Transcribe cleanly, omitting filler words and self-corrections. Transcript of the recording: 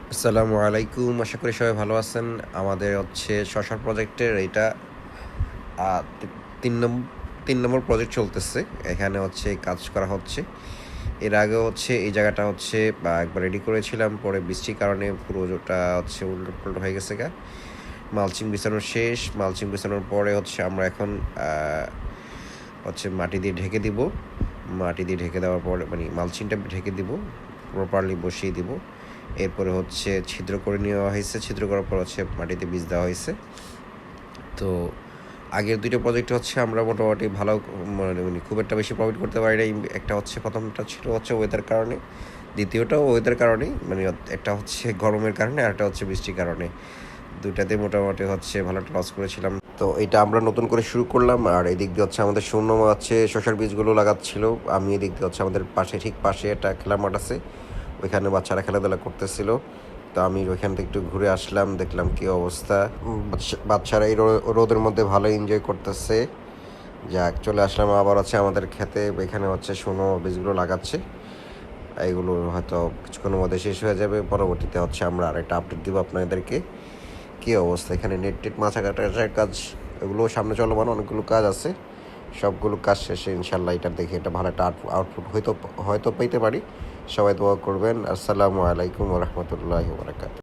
আসসালামু আলাইকুম, আশা করি সবাই ভালো আছেন। আমাদের হচ্ছে শশার প্রজেক্টের এইটা আহ, তি- তিন নম্বর 3 নম্বর প্রজেক্ট চলতেছে। এখানে হচ্ছে কাজ করা হচ্ছে। এর আগে হচ্ছে এই জায়গাটা হচ্ছে একবার রেডি করেছিলাম, পরে বৃষ্টির কারণে পুরোটা হচ্ছে উলট হয়ে গেছে গা। মালচিং বিছানো শেষ। মালচিং বিছানোর পরে হচ্ছে আমরা এখন হচ্ছে মাটি দিয়ে ঢেকে দিব। মাটি দিয়ে ঢেকে দেওয়ার পরে মানে মালচিংটা ঢেকে দিব, প্রপারলি বসিয়ে দিব। এরপরে হচ্ছে ছিদ্র করে নেওয়া হয়েছে। ছিদ্র করার পর হচ্ছে মাটিতে বীজ দেওয়া হয়েছে। তো আগের 2টা প্রজেক্ট হচ্ছে আমরা মোটামুটি ভালো, মানে খুব একটা বেশি প্রফিট করতে পারি নাই। একটা হচ্ছে প্রথমটা ছিল হচ্ছে ওয়েদার কারণে, দ্বিতীয়টাও ওয়েদার কারণেই, মানে একটা হচ্ছে গরমের কারণে আর একটা হচ্ছে বৃষ্টির কারণে। 2টাতে মোটামুটি হচ্ছে ভালো একটা লস করেছিলাম। তো এটা আমরা নতুন করে শুরু করলাম। আর এদিক দিয়ে হচ্ছে আমাদের শূন্যমা হচ্ছে শসার বীজগুলো লাগাচ্ছিল। আমি এদিক দিয়ে হচ্ছে আমাদের ঠিক পাশে একটা খেলার মাঠ আছে, ওইখানে বাচ্চারা খেলাধুলা করতেছিল। তো আমি ওইখান থেকে একটু ঘুরে আসলাম, দেখলাম কী অবস্থা। বাচ্চারা এই রোদের মধ্যে ভালো এনজয় করতেছে। যাক, চলে আসলাম আবার হচ্ছে আমাদের খেতে। এখানে হচ্ছে বীজগুলো লাগাচ্ছে। এইগুলো হয়তো কিছুক্ষণের মধ্যে শেষ হয়ে যাবে। পরবর্তীতে হচ্ছে আমরা আরেকটা আপডেট দিব আপনাদেরকে কী অবস্থা। এখানে নেট মাছা কাটার কাজ, এগুলো সামনে চলমান, অনেকগুলো কাজ আছে। সবগুলো কাজ শেষে ইনশাল্লাহ এটা দেখে এটা ভালো একটা আউটপুট হয়তো হয়তো পেতে পারি। সবাই দোয়া করবেন। আসসালামু আলাইকুম রহমতুল্লাহ বারাকাতুহু।